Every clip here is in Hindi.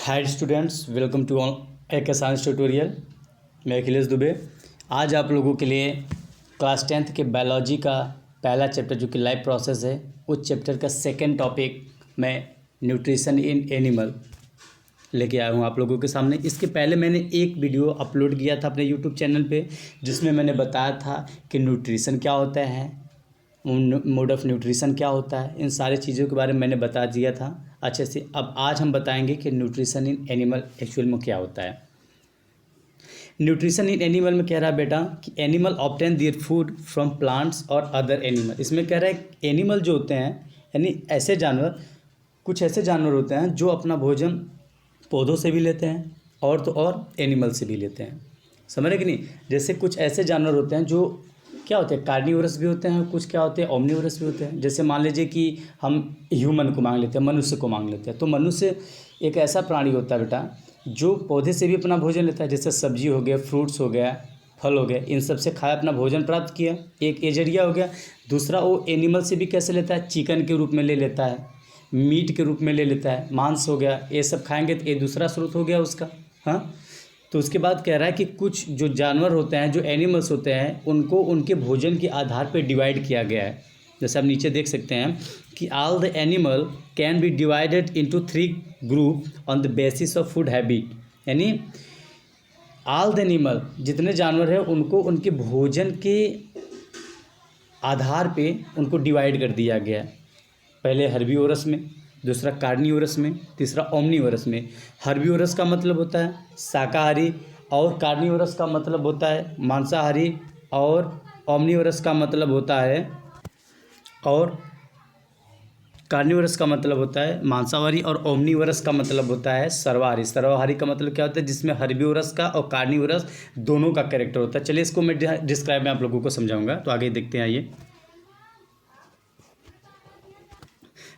हाय स्टूडेंट्स, वेलकम टू एक साइंस ट्यूटोरियल। मैं अखिलेश दुबे। आज आप लोगों के लिए क्लास 10th के बायोलॉजी का पहला चैप्टर जो कि लाइफ प्रोसेस है, उस चैप्टर का सेकंड टॉपिक मैं न्यूट्रिशन इन एनिमल लेके आया हूँ आप लोगों के सामने। इसके पहले मैंने एक वीडियो अपलोड किया था अपने यूट्यूब चैनल पे, जिसमें मैंने बताया था कि न्यूट्रिशन क्या होता है, मोड ऑफ न्यूट्रिशन क्या होता है, इन सारी चीज़ों के बारे में मैंने बता दिया था अच्छे से। अब आज हम बताएंगे कि न्यूट्रिशन इन एनिमल एक्चुअल में क्या होता है। न्यूट्रिशन इन एनिमल में कह रहा है बेटा कि animal obtain their food from plants और अदर एनिमल। इसमें कह रहा है एनिमल जो होते हैं यानी ऐसे जानवर, कुछ ऐसे जानवर होते हैं जो अपना भोजन पौधों से भी लेते हैं और तो और एनिमल से भी लेते हैं। समझ रहे कि नहीं? जैसे कुछ ऐसे जानवर होते हैं जो क्या होते हैं, कार्निवोरस भी होते हैं, कुछ क्या होते हैं ओमनिवोरस भी होते हैं। जैसे मान लीजिए कि हम ह्यूमन को मांग लेते हैं, मनुष्य को मांग लेते हैं, तो मनुष्य एक ऐसा प्राणी होता है बेटा जो पौधे से भी अपना भोजन लेता है। जैसे सब्जी हो गया, फ्रूट्स हो गया, फल हो गया, इन सब से खाया अपना भोजन प्राप्त किया, एक ये जरिया हो गया। दूसरा वो एनिमल से भी कैसे लेता है, चिकन के रूप में ले लेता है, मीट के रूप में ले लेता है, मांस हो गया, ये सब खाएंगे तो ये दूसरा स्रोत हो गया उसका। हाँ, तो उसके बाद कह रहा है कि कुछ जो जानवर होते हैं, जो एनिमल्स होते हैं, उनको उनके भोजन के आधार पर डिवाइड किया गया है। जैसे आप नीचे देख सकते हैं कि all the animal can be divided into 3 group on the basis of food habit. यानी ऑल द एनिमल, जितने जानवर हैं, उनको उनके भोजन के आधार पे उनको डिवाइड कर दिया गया है। पहले हर्बीवोरस में, दूसरा कार्निवोरस में, तीसरा ओमनिवोरस में। हर्बीवोरस का मतलब होता है शाकाहारी और कार्निवोरस का मतलब होता है मांसाहारी और ओमनिवोरस का मतलब होता है मांसाहारी और ओमनिवोरस का मतलब होता है सर्वाहारी। सर्वाहारी का मतलब क्या होता है, जिसमें हर्बीवोरस का और कार्निवोरस दोनों का कैरेक्टर होता है। चलिए इसको मैं डिस्क्राइब में आप लोगों को समझाऊंगा, तो आगे देखते हैं। आइए,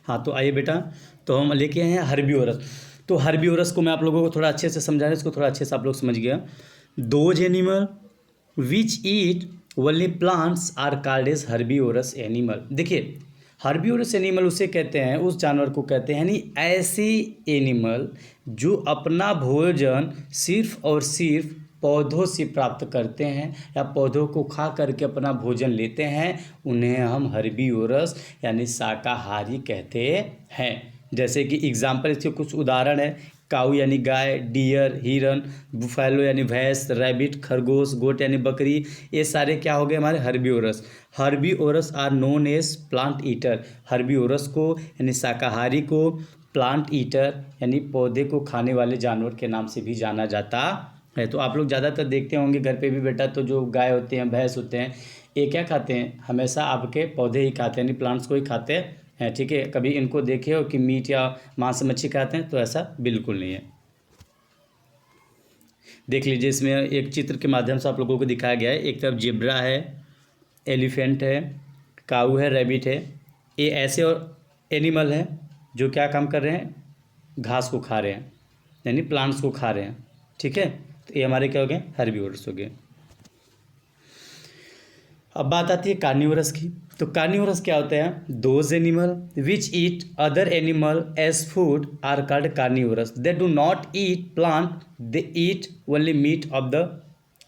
हाँ तो आइए बेटा, तो हम लेके आए हैं हर्बीवोरस। तो हर्बीवोरस को मैं आप लोगों को थोड़ा अच्छे से समझा रहा हूँ, इसको थोड़ा अच्छे से आप लोग समझ गया। Those animal which eat only plants are called as herbivorous animal. देखिए, हर्बीवोरस एनिमल उसे कहते हैं, उस जानवर को कहते हैं, यानी ऐसे एनिमल जो अपना भोजन सिर्फ और सिर्फ पौधों से प्राप्त करते हैं या पौधों को खा करके अपना भोजन लेते हैं, उन्हें हम हर्बीवोरस यानी शाकाहारी कहते हैं। जैसे कि एग्जाम्पल इसके कुछ उदाहरण है, काऊ यानी गाय, डियर हिरन, बुफैलो यानी भैंस, रैबिट खरगोश, गोट यानी बकरी, ये सारे क्या हो गए हमारे herbivorous. Herbivorous are known as plant eater. Herbivorous को यानी शाकाहारी को प्लांट ईटर यानी पौधे को खाने वाले जानवर के नाम से भी जाना जाता है। तो आप लोग ज़्यादातर देखते होंगे घर पे भी बेटा, तो जो गाय होते हैं, भैंस होते हैं, ये क्या खाते हैं, हमेशा आपके पौधे ही खाते हैं, यानी प्लांट्स को ही खाते हैं। ठीक है, कभी इनको देखे हो कि मीट या मांस मच्छी खाते हैं, तो ऐसा बिल्कुल नहीं है। देख लीजिए, इसमें एक चित्र के माध्यम से आप लोगों को दिखाया गया है। एक तरफ जेब्रा है, एलिफेंट है, काऊ है, रैबिट है। ये ऐसे और एनिमल हैं जो क्या काम कर रहे हैं, घास को खा रहे हैं, यानी प्लांट्स को खा रहे हैं। ठीक है, तो ये हमारे क्या हो गए, हर्बीवोरस हो गए। अब बात आती है कार्निवोरस की। तो कार्निवोरस क्या होता है, those animal which eat other animal as food are called carnivorous. They do not eat plant, they eat only meat of the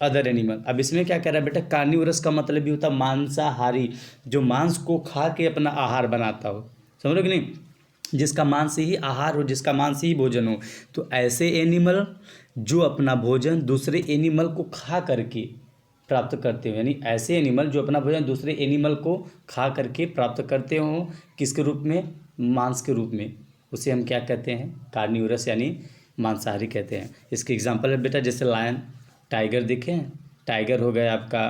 other animal. अब इसमें क्या कह रहा है बेटा, कार्निवोरस का मतलब भी होता है मांसाहारी, जो मांस को खा के अपना आहार बनाता हो। समझ लो कि नहीं, जिसका मांस ही आहार हो, जिसका मांस ही भोजन हो। तो ऐसे एनिमल जो अपना भोजन दूसरे एनिमल को खा करके प्राप्त करते हो, यानी ऐसे एनिमल जो अपना भोजन दूसरे एनिमल को खा करके प्राप्त करते हो, किसके रूप में, मांस के रूप में, उसे हम क्या कहते हैं, कार्निवोरस यानी मांसाहारी कहते हैं। इसके एग्जांपल है बेटा, जैसे लायन, टाइगर देखें, टाइगर हो गया आपका,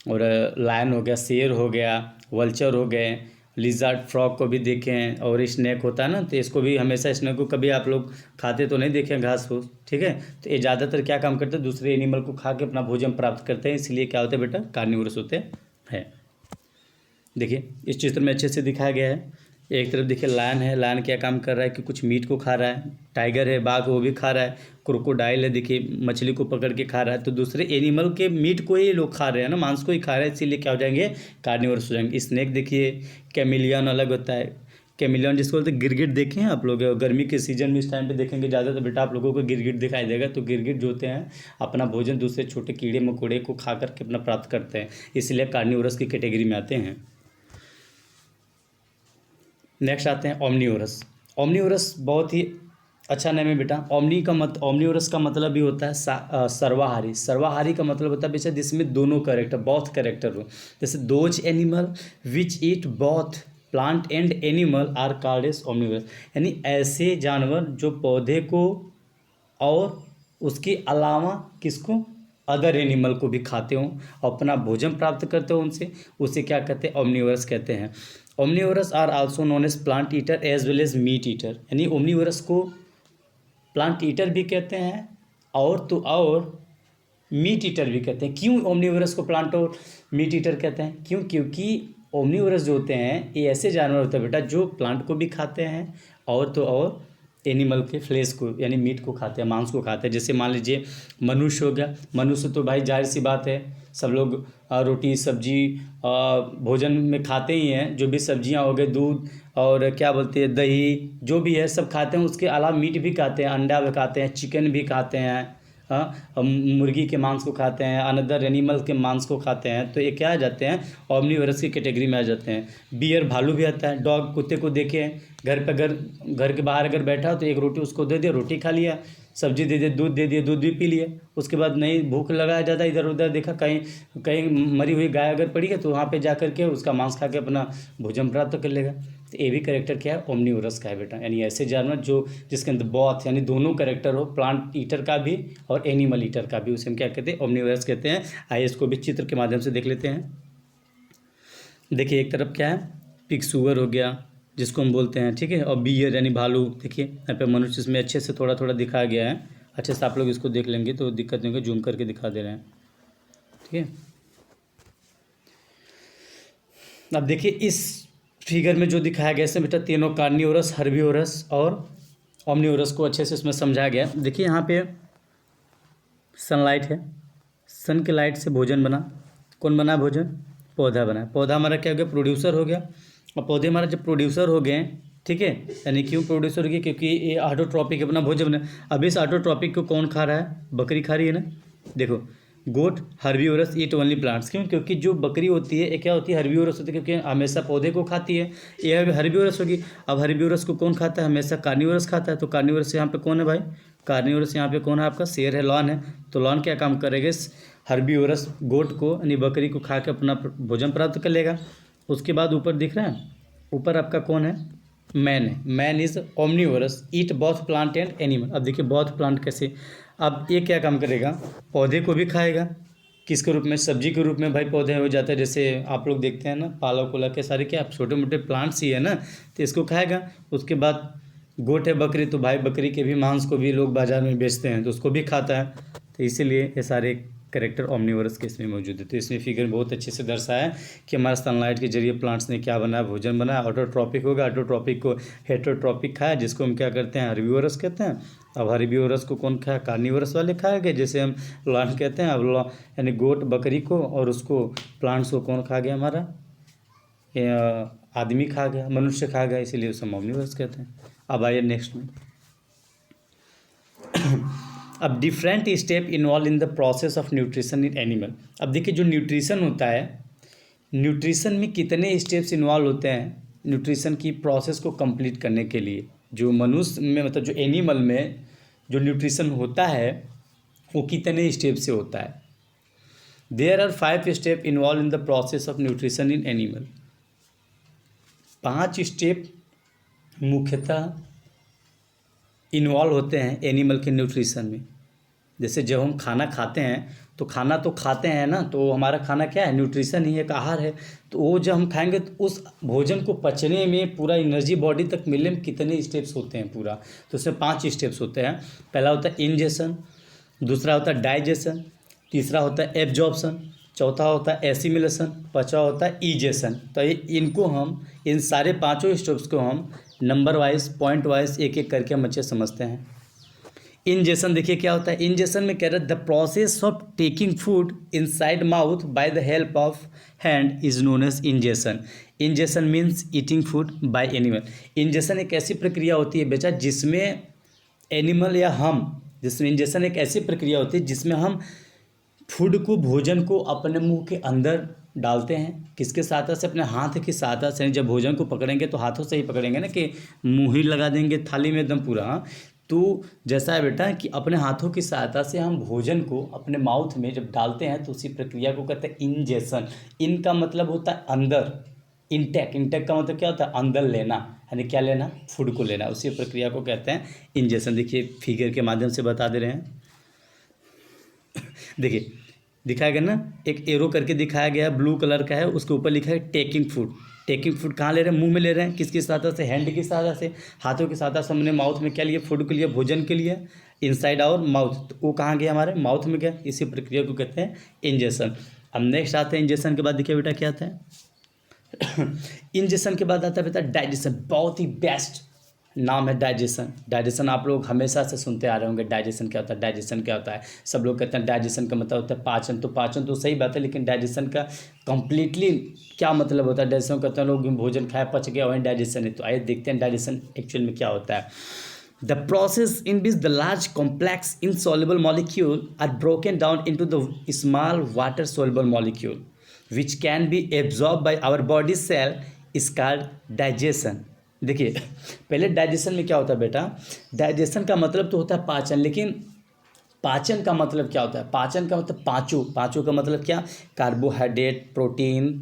और लायन हो गया, शेर हो गया, वल्चर हो गए, लिजर्ड फ्रॉग को भी देखें, और स्नैक होता है ना, तो इसको भी हमेशा, स्नैक को कभी आप लोग खाते तो नहीं देखें घास फूस। ठीक है, तो ये ज़्यादातर क्या काम करते हैं, दूसरे एनिमल को खा के अपना भोजन प्राप्त करते हैं, इसलिए क्या होते हैं बेटा, कार्निवोरस होते हैं। देखिए, इस चित्र में अच्छे से दिखाया गया है। एक तरफ देखिए लायन है, लायन क्या काम कर रहा है कि कुछ मीट को खा रहा है। टाइगर है, बाघ, वो भी खा रहा है। क्रोकोडाइल है, देखिए मछली को पकड़ के खा रहा है। तो दूसरे एनिमल के मीट को ही लोग खा रहे हैं ना, मांस को ही खा रहे हैं, इसीलिए क्या हो जाएंगे, कार्निवोरस हो जाएंगे। स्नेक देखिए, कैमिलियन अलग होता है, कैमिलियन जिसको बोलते हैं गिरगिट, देखे हैं आप लोग? गर्मी के सीजन में इस टाइम पे देखेंगे ज़्यादा, तो बेटा आप लोगों को गिरगिट दिखाई देगा। तो गिरगिट जो होते हैं अपना भोजन दूसरे छोटे कीड़े मकोड़े को खा करके अपना प्राप्त करते हैं, इसलिए कार्निवोरस की कैटेगरी में आते हैं। नेक्स्ट आते हैं ओमनीवोरस। ओमनीवोरस बहुत ही अच्छा नाम है बेटा। ओमनीवोरस का मतलब भी होता है सर्वाहारी। सर्वाहारी का मतलब होता है बेटा जिसमें दोनों कैरेक्टर, बोथ कैरेक्टर हो। जैसे those animal which eat both plant and animal are called as omnivorous, यानी ऐसे जानवर जो पौधे को और उसके अलावा किसको, अदर एनिमल को भी खाते हों, अपना भोजन प्राप्त करते हो उनसे, उसे क्या कहते हैं, ओमनीवोरस कहते हैं। Omnivorous are also known as plant eater as well as meat eater, यानी ओमनीवोरस को प्लांट ईटर भी कहते हैं और मीट ईटर भी कहते हैं। क्यों ओमनीवोरस को प्लांट और मीट ईटर कहते हैं? क्योंकि ओमनीवोरस जो होते हैं ये ऐसे जानवर होते हैं बेटा जो प्लांट को भी खाते हैं और एनिमल के फ्लेश को यानी मीट को खाते हैं, मांस को खाते हैं। जैसे मान लीजिए मनुष्य हो गया, मनुष्य तो भाई जाहिर सी बात है सब लोग रोटी सब्जी भोजन में खाते ही हैं, जो भी सब्जियां हो गए, दूध और क्या बोलते हैं दही, जो भी है सब खाते हैं। उसके अलावा मीट भी खाते हैं, अंडा भी खाते हैं, चिकन भी खाते हैं, मुर्गी के मांस को खाते हैं, अनदर एनिमल के मांस को खाते हैं। तो ये क्या आ जाते हैं, ओमनीवोरस की कैटेगरी में आ जाते हैं। बियर भालू भी आता है। डॉग कुत्ते को देखे घर के बाहर अगर बैठा हो तो एक रोटी उसको दे दिया, रोटी खा लिया, सब्जी दे दिए, दूध दे दिए, दूध भी पी लिए। उसके बाद नहीं भूख लगाया ज़्यादा, इधर उधर देखा कहीं मरी हुई गाय अगर पड़ी है तो वहाँ पे जा करके उसका मांस खा के अपना भोजन प्राप्त कर लेगा। तो ये भी कैरेक्टर क्या है, ओमनीवोरस का है बेटा, यानी ऐसे जानवर जो जिसके अंदर बोथ यानी दोनों कैरेक्टर हो, प्लांट ईटर का भी और एनिमल ईटर का भी, उसे हम क्या कहते हैं, ओमनीवोरस कहते हैं। आइए इसको भी चित्र के माध्यम से देख लेते हैं। देखिए एक तरफ क्या है, पिग सुअर हो गया जिसको हम बोलते हैं, ठीक है, और बियर यानी भालू। देखिए यहाँ पे मनुष्य इसमें अच्छे से थोड़ा थोड़ा दिखाया गया है, अच्छे से आप लोग इसको देख लेंगे तो दिक्कत नहीं होगी, जूम करके दिखा दे रहे हैं, ठीक है। अब देखिए इस फिगर में जो दिखाया गया है बेटा तीनों कार्निवोरस, हर्बीवोरस और ओमनीवोरस को अच्छे से इसमें समझाया गया। देखिए यहाँ पे सनलाइट है, सन के लाइट से भोजन बना, कौन बना भोजन, पौधा बना। पौधा हमारा क्या हो गया, प्रोड्यूसर हो गया। और पौधे हमारा जब प्रोड्यूसर हो गए, ठीक है, यानी क्यों प्रोड्यूसर हो गए, क्योंकि ये ऑटोट्रॉपिक अपना भोजन बना। अब इस ऑटोट्रॉपिक को कौन खा रहा है, बकरी खा रही है ना। देखो गोट हर्बीवोरस ईट ओनली प्लांट्स, क्योंकि जो बकरी होती है ये क्या होती है, हर्बीवोरस होती है, क्योंकि हमेशा पौधे को खाती है, ये हर्बीवोरस होगी। अब हर्बीवोरस को कौन खाता है, हमेशा कार्निवोरस खाता है। तो कार्निवोरस यहाँ पे कौन है भाई, कार्निवोरस यहाँ पे कौन है, आपका शेर है, लॉन है। तो लॉन क्या काम करेगा, हर्बीवोरस गोट को यानी बकरी को खा के अपना भोजन प्राप्त कर लेगा। उसके बाद ऊपर दिख रहा है, ऊपर आपका कौन है, मैन है। Man is omnivorous eat both plant and animal. अब देखिए बोथ प्लांट कैसे, अब ये क्या काम करेगा, पौधे को भी खाएगा, किसके रूप में, सब्जी के रूप में भाई पौधे हो जाते हैं। जैसे आप लोग देखते हैं ना पालक उलक के सारे क्या छोटे मोटे प्लांट्स ही है ना, तो इसको खाएगा। उसके बाद गोट है बकरी, तो भाई बकरी के भी मांस को भी लोग बाजार में बेचते हैं तो उसको भी खाता है। तो इसीलिए ये सारे कैरेक्टर ओमनीवोरस के इसमें मौजूद है। तो इसमें फिगर बहुत अच्छे से दर्शाया है कि हमारा सनलाइट के जरिए प्लांट्स ने क्या बनाया, भोजन बनाया। ऑटोट्रॉपिक होगा, ऑटोट्रॉपिक को हेटरोट्रॉपिक खाया, जिसको हम क्या करते हैं, हर्बीवोरस कहते हैं। अब हर्बीवोरस को कौन खाया, कार्निवोरस वाले खाए गए, जैसे हम लॉन कहते हैं। अब यानी गोट बकरी को और उसको प्लांट्स को कौन खा गया, हमारा आदमी खा गया, मनुष्य खा गया, इसीलिए उसे ओमनीवोरस कहते हैं। अब आइए नेक्स्ट में। अब different step involve in the process of nutrition in animal. अब देखिए जो न्यूट्रिशन होता है, न्यूट्रिशन में कितने स्टेप्स इन्वॉल्व होते हैं न्यूट्रिशन की प्रोसेस को कंप्लीट करने के लिए। जो मनुष्य में मतलब जो एनिमल में जो न्यूट्रिशन होता है वो कितने स्टेप से होता है। There are 5 step involve in the process of nutrition in animal. 5 step मुख्यतः इन्वॉल्व होते हैं एनिमल के न्यूट्रिशन में। जैसे जब हम खाना खाते हैं तो खाना तो खाते हैं ना, तो हमारा खाना क्या है, न्यूट्रिशन ही एक आहार है। तो वो जब हम खाएंगे तो उस भोजन को पचने में पूरा एनर्जी बॉडी तक मिलने में कितने स्टेप्स होते हैं पूरा, तो उसमें 5 स्टेप्स होते हैं। पहला होता है इंजेशन, दूसरा होता है डाइजेशन, तीसरा होता है एब्जॉर्प्शन, चौथा होता है एसिमिलेशन, पांचवा होता है इजेशन। तो इनको हम इन सारे 5 स्टेप्स को हम नंबर वाइज पॉइंट वाइज एक एक करके हम अच्छे समझते हैं। इंजेशन देखिए क्या होता है। इंजेशन में कह रहा है the process of taking food inside mouth by the help of hand is known as ingestion. Ingestion means eating food by animal. Ingestion एक ऐसी प्रक्रिया होती है बेटा जिसमें एनिमल या जिसमें इंजेशन एक ऐसी प्रक्रिया होती है जिसमें हम फूड को, भोजन को अपने मुंह के अंदर डालते हैं। किसके सहायता से? अपने हाथ की सहायता से। जब भोजन को पकड़ेंगे तो हाथों से ही पकड़ेंगे ना, कि मुंह ही लगा देंगे थाली में एकदम पूरा। हाँ, तो जैसा है बेटा कि अपने हाथों की सहायता से हम भोजन को अपने माउथ में जब डालते हैं तो उसी प्रक्रिया को कहते हैं इंजेशन। इन का मतलब होता है अंदर, इंटेक। इंटेक का मतलब क्या होता है? अंदर लेना, यानी क्या लेना? फूड को लेना। उसी प्रक्रिया को कहते हैं इंजेशन। देखिए फिगर के माध्यम से बता दे रहे हैं। देखिए दिखाया गया ना, एक एरो करके दिखाया गया है, ब्लू कलर का है, उसके ऊपर लिखा है टेकिंग फूड। टेकिंग फूड कहाँ ले रहे हैं? मुंह में ले रहे हैं। किसकी सहायता से? हैंड की सहायता से, हाथों की सहायता से हमने माउथ में क्या लिया? फूड के लिए, भोजन के लिए, इनसाइड और माउथ। तो वो कहाँ गया? हमारे माउथ में गया। इसी प्रक्रिया को कहते हैं इंजेशन। अब नेक्स्ट आते हैं इंजेशन के बाद। देखिए बेटा क्या आता है। इंजेशन के बाद आता है बेटा डाइजेशन। बहुत ही बेस्ट नाम है डाइजेशन। डाइजेशन आप लोग हमेशा से सुनते आ रहे होंगे। डाइजेशन क्या होता है? डाइजेशन क्या होता है? सब लोग कहते हैं डाइजेशन का मतलब होता है पाचन। तो पाचन तो सही बात है, लेकिन डाइजेशन का कंप्लीटली क्या मतलब होता है? डाइजेशन कहते हैं लोग भोजन खाया, पच गया, वही डाइजेशन है। तो आइए देखते हैं डाइजेशन एक्चुअल में क्या होता है। The process in which the large complex insoluble molecule are broken down into the small water soluble molecule which can be absorb by our body cell is called digestion. देखिए पहले डाइजेशन में क्या होता है बेटा? डाइजेशन का मतलब तो होता है पाचन, लेकिन पाचन का मतलब क्या होता है? पाचन का मतलब पाँचों। पाँचों का मतलब क्या? Carbohydrate, protein,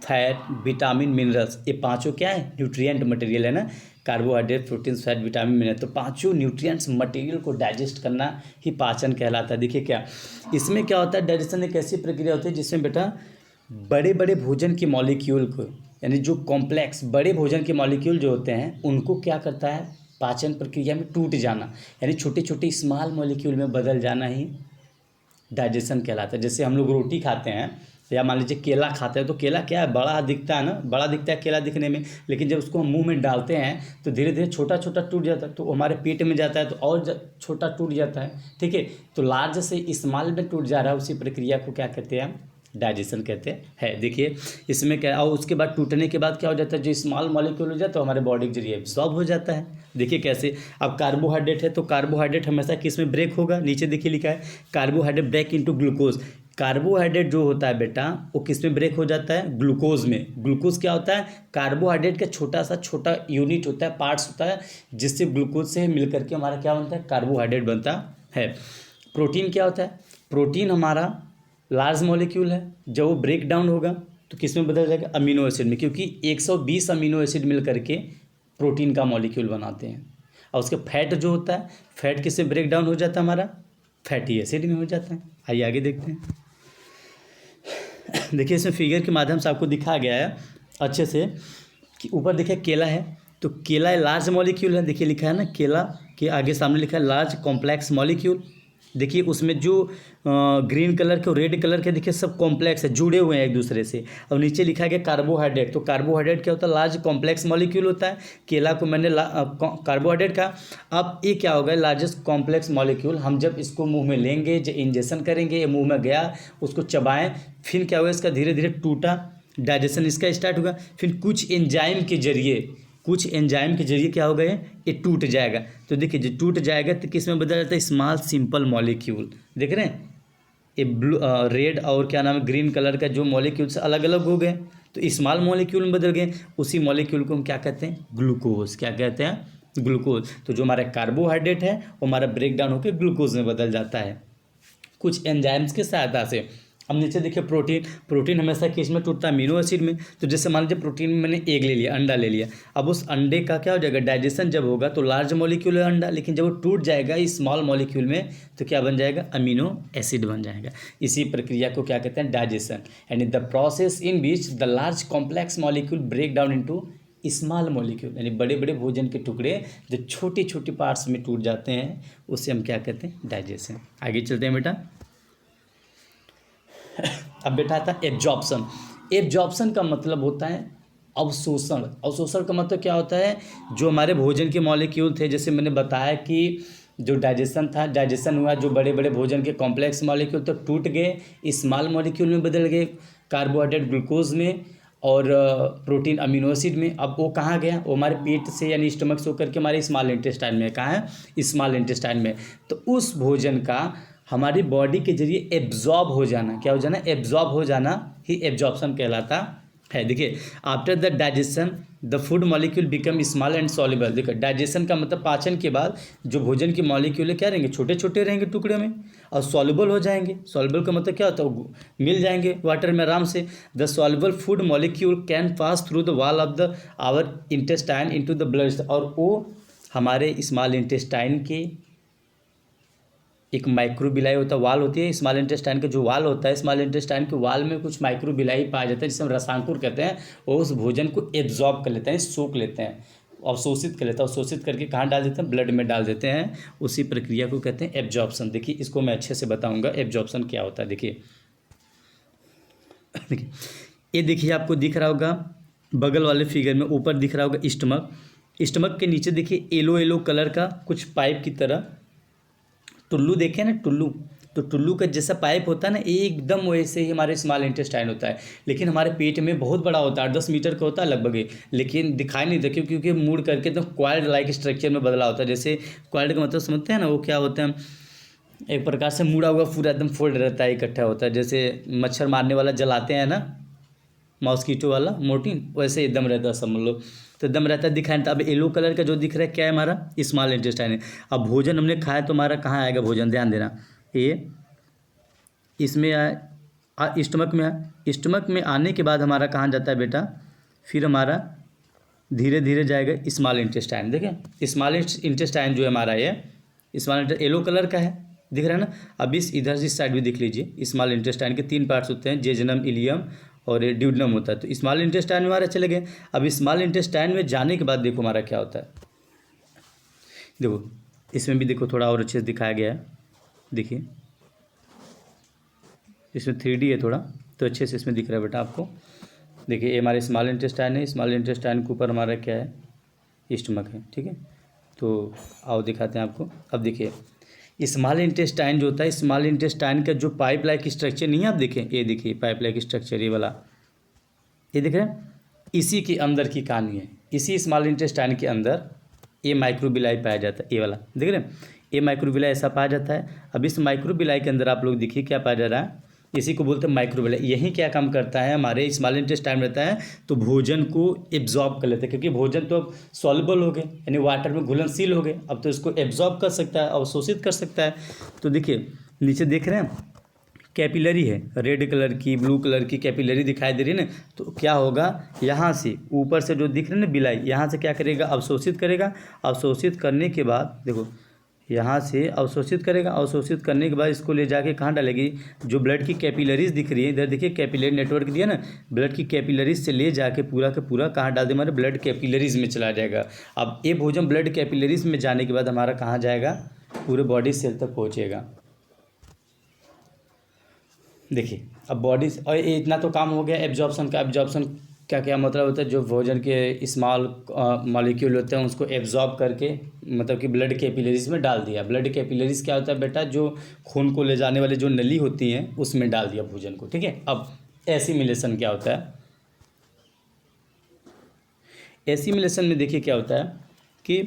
fat, vitamin, minerals. ये पाँचों क्या है? न्यूट्रिएंट मटेरियल है ना। Carbohydrate, protein, fat, vitamin, mineral. तो पाँचों न्यूट्रिएंट्स मटेरियल को डाइजेस्ट करना ही पाचन कहलाता है। देखिए क्या इसमें क्या होता है? डाइजेशन एक ऐसी प्रक्रिया होती है जिसमें बेटा बड़े बड़े भोजन के मॉलिक्यूल को, यानी जो कॉम्प्लेक्स बड़े भोजन के मॉलिक्यूल जो होते हैं उनको क्या करता है? पाचन प्रक्रिया में टूट जाना, यानी छोटे छोटे स्मॉल मॉलिक्यूल में बदल जाना ही डाइजेशन कहलाता है। जैसे हम लोग रोटी खाते हैं या मान लीजिए केला खाते हैं, तो केला क्या है? बड़ा दिखता है ना, बड़ा दिखता है केला दिखने में, लेकिन जब उसको हम मुंह में डालते हैं तो धीरे धीरे छोटा छोटा टूट जाता है। तो हमारे पेट में जाता है तो और छोटा टूट जाता है। ठीक है, तो लार्ज से स्मॉल में टूट जा रहा है, उसी प्रक्रिया को क्या कहते हैं? डाइजेशन कहते हैं। देखिए इसमें क्या, और उसके बाद टूटने के बाद क्या हो जाता है? जो स्मॉल मॉलिक्यूल हो जाता है तो हमारे बॉडी के जरिए एब्जॉर्ब हो जाता है। देखिए कैसे। अब कार्बोहाइड्रेट है तो कार्बोहाइड्रेट हमेशा किस में ब्रेक होगा? नीचे देखिए लिखा है carbohydrate break into glucose. Carbohydrate जो होता है बेटा वो किस में ब्रेक हो जाता है? ग्लूकोज में। ग्लूकोज क्या होता है? कार्बोहाइड्रेट का छोटा यूनिट होता है, पार्ट्स होता है, जिससे ग्लूकोज से मिल करके हमारा क्या बनता है? कार्बोहाइड्रेट बनता है। प्रोटीन क्या होता है? प्रोटीन हमारा लार्ज मॉलिक्यूल है, जब वो ब्रेक डाउन होगा तो किस में बदल जाएगा? अमीनो एसिड में, क्योंकि 120 अमीनो एसिड मिल करके प्रोटीन का मॉलिक्यूल बनाते हैं। और उसके फैट जो होता है, फैट किस में ब्रेक डाउन हो जाता है? हमारा फैटी एसिड में हो जाता है। आइए आगे देखते हैं। देखिए इसमें फिगर के माध्यम से आपको दिखाया गया है अच्छे से कि ऊपर देखिए केला है, तो केला लार्ज मॉलिक्यूल है। देखिए लिखा है ना, केला के आगे सामने लिखा है लार्ज कॉम्प्लेक्स मॉलिक्यूल। देखिए उसमें जो ग्रीन कलर के और रेड कलर के देखिए सब कॉम्प्लेक्स है, जुड़े हुए हैं एक दूसरे से। और नीचे लिखा गया कार्बोहाइड्रेट, तो कार्बोहाइड्रेट क्या होता है? लार्ज कॉम्प्लेक्स मॉलिक्यूल होता है। केला को मैंने कार्बोहाइड्रेट का। अब ये क्या होगा? Largest complex molecule. हम जब इसको मुंह में लेंगे, जब इंजेक्शन करेंगे, ये मुंह में गया, उसको चबाएं, फिर क्या होगा? इसका धीरे धीरे टूटा, डाइजेशन इसका स्टार्ट होगा। फिर कुछ एंजाइम के जरिए क्या होगा? ये टूट जाएगा। तो देखिए जो टूट जाएगा तो किस में बदल जाता है? Small simple molecule. देख रहे हैं ये ब्लू रेड और क्या नाम है ग्रीन कलर का जो मॉलिक्यूल्स अलग अलग हो गए, तो स्मॉल मॉलिक्यूल में बदल गए। उसी मॉलिक्यूल को हम क्या कहते हैं? ग्लूकोज। क्या कहते हैं? ग्लूकोज। तो जो हमारा कार्बोहाइड्रेट है वो हमारा ब्रेक डाउन होकर ग्लूकोज में बदल जाता है कुछ एंजाइम्स की सहायता से। अब नीचे देखिए प्रोटीन हमेशा किस में टूटता है? अमीनो एसिड में। तो जैसे मान लीजिए प्रोटीन में मैंने एग ले लिया, अंडा ले लिया। अब उस अंडे का क्या हो जाएगा? डाइजेशन जब होगा तो लार्ज मॉलिक्यूल है अंडा, लेकिन जब वो टूट जाएगा इस स्मॉल मॉलिक्यूल में तो क्या बन जाएगा? अमीनो एसिड बन जाएगा। इसी प्रक्रिया को क्या कहते हैं? डाइजेशन। यानी the process in which the large complex molecule break down into small molecule, यानी बड़े बड़े भोजन के टुकड़े जो छोटे छोटे पार्ट्स में टूट जाते हैं, उसे हम क्या कहते हैं? डाइजेशन। आगे चलते हैं बेटा। अब बेटा आता है एब्जॉर्प्शन। एब्जॉर्प्शन का मतलब होता है अवशोषण। अवशोषण का मतलब क्या होता है? जो हमारे भोजन के मॉलिक्यूल थे, जैसे मैंने बताया कि जो डाइजेशन था, डाइजेशन हुआ, जो बड़े बड़े भोजन के कॉम्प्लेक्स मॉलिक्यूल तो टूट गए, स्मॉल मॉलिक्यूल में बदल गए, कार्बोहाइड्रेट ग्लूकोज में और प्रोटीन अमीनो एसिड में। अब वो कहाँ गया? वो हमारे पेट से यानी स्टमक से होकर के हमारे स्मॉल इंटेस्टाइन में। कहाँ है? स्मॉल इंटेस्टाइन में। तो उस भोजन का हमारी बॉडी के जरिए एब्जॉर्ब हो जाना, क्या हो जाना? एब्जॉर्ब हो जाना ही एब्जॉर्प्शन कहलाता है। देखिए, after the digestion the food molecule become small and soluble. देखो, डाइजेशन का मतलब पाचन के बाद जो भोजन की मॉलिक्यूल है क्या रहेंगे? छोटे छोटे रहेंगे टुकड़े में और सॉल्युबल हो जाएंगे। सॉल्युबल का मतलब क्या होता है? मिल जाएंगे वाटर में आराम से। The soluble food molecule can pass through the wall of the our intestine into the blood, और वो हमारे स्मॉल इंटेस्टाइन के एक माइक्रोबिलाई होता है, वाल होती है स्मॉल इंटेस्टाइन का। जो वाल होता है स्मॉल इंटेस्टाइन के वाल में कुछ माइक्रोबिलाई पाया जाता है जिसे हम रसांकुर कहते हैं। वो उस भोजन को एब्जॉर्ब कर लेते हैं, सोख लेते हैं, अवशोषित कर लेता है। अवशोषित करके कहाँ डाल देते हैं? ब्लड में डाल देते हैं। उसी प्रक्रिया को कहते हैं एब्जॉर्प्शन। देखिए, इसको मैं अच्छे से बताऊंगा एब्जॉर्प्शन क्या होता है। देखिए देखिए, ये देखिए आपको दिख रहा होगा बगल वाले फिगर में, ऊपर दिख रहा होगा स्टमक। स्टमक के नीचे देखिए येलो येलो कलर का कुछ पाइप की तरह टुल्लू देखे ना, टुल्लू। तो टुल्लू का जैसा पाइप होता है ना, एकदम वैसे ही हमारे स्मॉल इंटेस्टाइन होता है। लेकिन हमारे पेट में बहुत बड़ा होता है, 8-10 मीटर का होता है लगभग ही, लेकिन दिखाई नहीं देता क्योंकि मुड़ करके तो क्वाइल्ड लाइक स्ट्रक्चर में बदला होता है। जैसे क्वाइल्ड का मतलब समझते हैं ना, वो क्या होता है? एक प्रकार से मुड़ा हुआ पूरा एकदम फोल्ड रहता है, इकट्ठा होता है। जैसे मच्छर मारने वाला जलाते हैं ना, मॉस्कीटो वाला मोर्टिन, वैसे एकदम रहता है समझ लो। तो एकदम रहता है, दिखाई नहीं। अब येलो कलर का जो दिख रहा है क्या है? हमारा स्मॉल इंटेस्टाइन है। अब भोजन हमने खाया तो हमारा कहाँ आएगा भोजन? ध्यान देना, ये इसमें आए, स्टमक में आए। स्टमक में आने के बाद हमारा कहाँ जाता है बेटा? फिर हमारा धीरे धीरे जाएगा स्मॉल इंटेस्टाइन। देखें, स्मॉल इंटेस्टाइन जो है हमारा, ये स्मॉल येलो कलर का है, दिख रहा है ना। अब इधर इस साइड भी देख लीजिए। स्मॉल इंटेस्टाइन के 3 पार्ट्स होते हैं, जेजनम, इलियम और ड्यूडनम होता है। तो स्मॉल इंटेस्टाइन में हमारा चले गए। अब स्मॉल इंटेस्टाइन में जाने के बाद देखो हमारा क्या होता है। देखो, इसमें भी देखो थोड़ा और अच्छे से दिखाया गया है। देखिए, इसमें 3D है थोड़ा, तो अच्छे से इसमें दिख रहा है बेटा आपको। देखिए, ये हमारे स्मॉल इंटेस्टाइन है। स्मॉल इंटेस्टाइन के ऊपर हमारा क्या है? स्टमक है, ठीक है। तो आओ दिखाते हैं आपको। अब देखिए, स्मॉल इंटेस्टाइन जो होता है, स्मॉल इंटेस्टाइन का जो पाइप लाइक स्ट्रक्चर नहीं है, आप देखें, ये देखिए पाइप लाइक स्ट्रक्चर, ये वाला, ये देख रहे हैं? इसी के अंदर की कहानी है। इसी स्मॉल इंटेस्टाइन के अंदर ये माइक्रोबिलाई पाया जाता है, ये वाला देख रहे हैं? ये माइक्रोबिलाई ऐसा पाया जाता है। अब इस माइक्रोबिलाई के अंदर आप लोग देखिए क्या पाया जा रहा है? इसी को बोलते हैं माइक्रोबिलाई। यही क्या काम करता है? हमारे स्मॉल इंटेस्टाइन रहता है तो भोजन को एब्जॉर्ब कर लेते हैं, क्योंकि भोजन तो अब सॉल्युबल हो गए, यानी वाटर में घुलनशील हो गए। अब तो इसको एब्जॉर्ब कर सकता है, अवशोषित कर सकता है। तो देखिए नीचे देख रहे हैं कैपिलरी है, रेड कलर की, ब्लू कलर की कैपिलरी दिखाई दे रही है ना। तो क्या होगा? यहाँ से ऊपर से जो दिख रहे हैं ना बिलाई, यहाँ से क्या करेगा? अवशोषित करेगा। अवशोषित करने के बाद देखो, यहाँ से अवशोषित करेगा। अवशोषित करने के बाद इसको ले जाके कहाँ डालेगी? जो ब्लड की कैपिलरीज दिख रही है, इधर देखिए कैपिलरी नेटवर्क दिया ना, ब्लड की कैपिलरीज से ले जाके पूरा का पूरा कहाँ डाल दे? हमारे ब्लड कैपिलरीज में चला जाएगा। अब ये भोजन ब्लड कैपिलरीज में जाने के बाद हमारा कहाँ जाएगा? पूरे बॉडी सेल तक पहुँचेगा। देखिए, अब बॉडी और इतना तो काम हो गया एब्जॉर्प्शन का। एब्जॉर्प्शन क्या क्या मतलब होता है? जो भोजन के स्मॉल मॉलिक्यूल होते हैं उसको एब्जॉर्ब करके मतलब कि ब्लड कैपिलरीज में डाल दिया। ब्लड कैपिलरीज क्या होता है बेटा? जो खून को ले जाने वाली जो नली होती हैं उसमें डाल दिया भोजन को, ठीक है। अब एसिमिलेशन क्या होता है? एसिमिलेशन में देखिए क्या होता है कि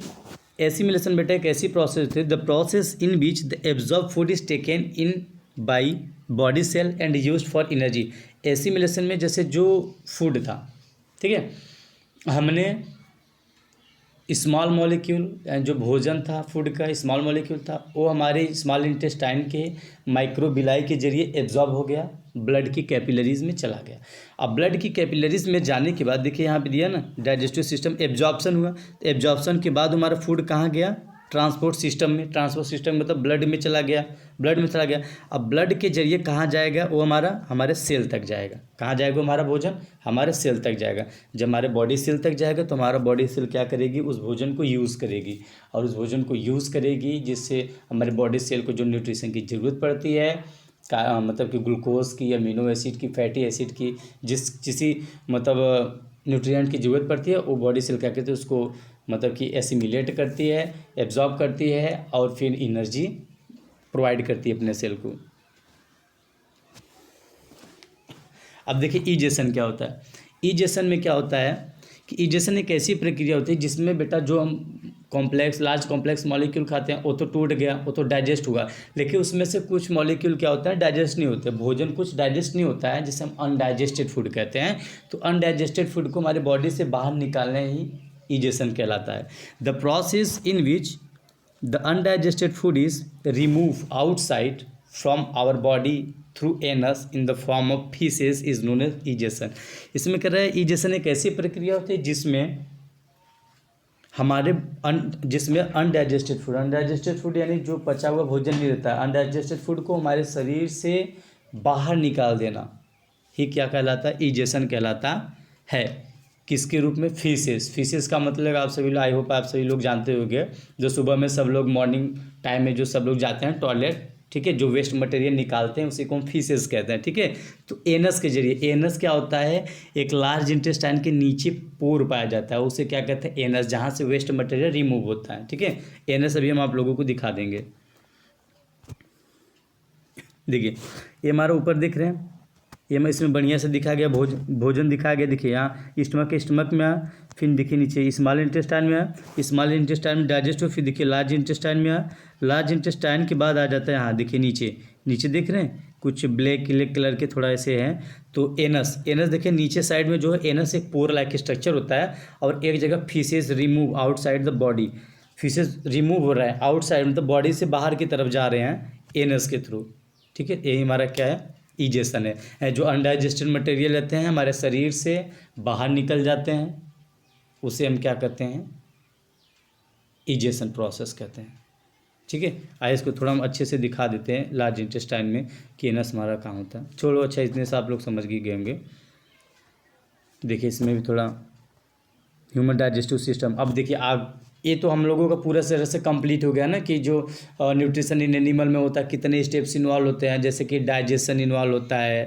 एसिमिलेशन बेटा एक ऐसी प्रोसेस होती है, the process in which the absorb food is taken in by body cell and used for energy. Assimilation में जैसे जो फूड था, ठीक है, हमने स्मॉल मॉलिक्यूल, जो भोजन था फूड का स्मॉल मॉलिक्यूल था, वो हमारे स्मॉल इंटेस्टाइन के माइक्रोबिलाई के जरिए एब्जॉर्ब हो गया, ब्लड की कैपिलरीज में चला गया। अब ब्लड की कैपिलरीज में जाने के बाद देखिए यहाँ पे दिया ना, डाइजेस्टिव सिस्टम एब्जॉर्प्शन हुआ। तो एब्जॉर्प्शन के बाद हमारा फूड कहाँ गया? ट्रांसपोर्ट सिस्टम में। ट्रांसपोर्ट सिस्टम मतलब ब्लड में चला गया, ब्लड में चला गया। अब ब्लड के जरिए कहाँ जाएगा? वो हमारे सेल तक जाएगा। कहाँ जाएगा हमारा भोजन? हमारे सेल तक जाएगा। जब हमारे बॉडी सेल तक जाएगा तो हमारा बॉडी सेल क्या करेगी? उस भोजन को यूज़ करेगी, और उस भोजन को यूज़ करेगी जिससे हमारे बॉडी सेल को जो न्यूट्रिशन की ज़रूरत पड़ती है, मतलब कि ग्लूकोज की, अमीनो एसिड की, फैटी एसिड की, किसी मतलब न्यूट्रिएंट की ज़रूरत पड़ती है, वो बॉडी सेल क्या कहते हैं उसको मतलब कि एसिमिलेट करती है, एब्जॉर्ब करती है और फिर एनर्जी प्रोवाइड करती है अपने सेल को। अब देखिए इजेशन क्या होता है। इजेशन में क्या होता है कि इजेशन एक ऐसी प्रक्रिया होती है जिसमें बेटा जो हम लार्ज कॉम्प्लेक्स मॉलिक्यूल खाते हैं वो तो टूट गया, वो तो डाइजेस्ट हुआ, लेकिन उसमें से कुछ मॉलिक्यूल क्या होता है डाइजेस्ट नहीं होते, भोजन कुछ डाइजेस्ट नहीं होता है जिसे हम अनडाइजेस्टेड फूड कहते हैं। तो अनडाइजेस्टेड फूड को हमारे बॉडी से बाहर निकालने ही इजेशन कहलाता है। The process in which the undigested food is remove outside from our body through anus in the form of faeces is known as egestion. इसमें कह रहा है इजेशन एक ऐसी प्रक्रिया होती है जिसमें अनडाइजेस्टेड फूड यानी जो पचा हुआ भोजन नहीं रहता है, अनडाइजेस्टेड फूड को हमारे शरीर से बाहर निकाल देना ही क्या कहलाता है, इजेशन कहलाता है। किसके रूप में, फीसेस का मतलब आप सभी लोग, आई होप आप सभी लोग जानते होंगे, जो सुबह में सब लोग मॉर्निंग टाइम में जो सब लोग जाते हैं टॉयलेट, ठीक है, जो वेस्ट मटेरियल निकालते हैं उसी को हम फीसेस कहते हैं, ठीक है। तो एनस के जरिए, एनस क्या होता है, एक लार्ज इंटेस्टाइन के नीचे पोर पाया जाता है, उसे क्या कहते हैं एनस, जहाँ से वेस्ट मटेरियल रिमूव होता है, ठीक है। एनस अभी हम आप लोगों को दिखा देंगे। देखिए ये हमारा ऊपर दिख रहे हैं, ये मैं इसमें बढ़िया से दिखा गया, भोजन दिखाया गया। देखिए यहाँ स्टमक में आ, फिर देखिए नीचे स्मॉल इंटेस्टाइन में आ, स्मॉल इंटेस्टाइन में डाइजेस्ट हो, फिर देखिए लार्ज इंटेस्टाइन में आ, लार्ज इंटेस्टाइन के बाद आ जाता है यहाँ देखिए नीचे देख रहे हैं कुछ ब्लैक कलर के थोड़ा ऐसे हैं, तो एनस देखिए नीचे साइड में जो है एनस एक पोर लाइक स्ट्रक्चर होता है, और एक जगह faeces remove outside the body, faeces remove हो रहा है आउटसाइड, मतलब बॉडी से बाहर की तरफ जा रहे हैं एनस के थ्रू, ठीक है। यही हमारा क्या है, इजेशन है। जो अनडाइजेस्टेड मटेरियल रहते हैं हमारे शरीर से बाहर निकल जाते हैं, उसे हम क्या कहते हैं, इजेशन प्रोसेस कहते हैं, ठीक है। आइए इसको थोड़ा हम अच्छे से दिखा देते हैं लार्ज इंटेस्टाइन में कि एनस हमारा कहाँ होता है। चलो अच्छा, इतने से आप लोग समझ गए होंगे। देखिए इसमें भी थोड़ा ह्यूमन डाइजेस्टिव सिस्टम। अब देखिए ये तो हम लोगों का पूरा तरह से कंप्लीट हो गया ना, कि जो न्यूट्रिशन इन एनिमल में होता है कितने स्टेप्स इन्वॉल्व होते हैं, जैसे कि डाइजेशन इन्वॉल्व होता है,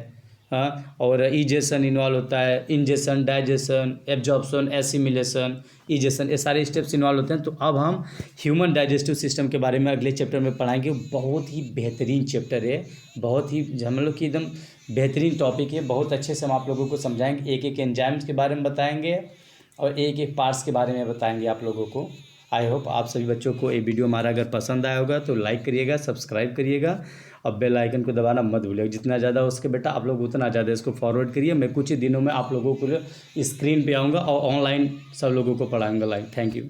हाँ, और इजेशन इन्वॉल्व होता है, ingestion, digestion, absorption, assimilation, egestion, ये सारे स्टेप्स इन्वॉल्व होते हैं। तो अब हम ह्यूमन डाइजेस्टिव सिस्टम के बारे में अगले चैप्टर में पढ़ाएंगे। बहुत ही बेहतरीन चैप्टर है, बहुत ही हम लोग की एकदम बेहतरीन टॉपिक है, बहुत अच्छे से हम आप लोगों को समझाएंगे, एक एक एंजाइम्स के बारे में बताएंगे और एक एक पार्ट्स के बारे में बताएंगे आप लोगों को। आई होप आप सभी बच्चों को ये वीडियो हमारा अगर पसंद आया होगा तो लाइक करिएगा, सब्सक्राइब करिएगा, और बेल आइकन को दबाना मत भूलिएगा। जितना ज़्यादा हो सके बेटा आप लोग उतना ज़्यादा इसको फॉरवर्ड करिए। मैं कुछ ही दिनों में आप लोगों को स्क्रीन पे आऊँगा और ऑनलाइन सब लोगों को पढ़ाऊँगा लाइव। Thank you.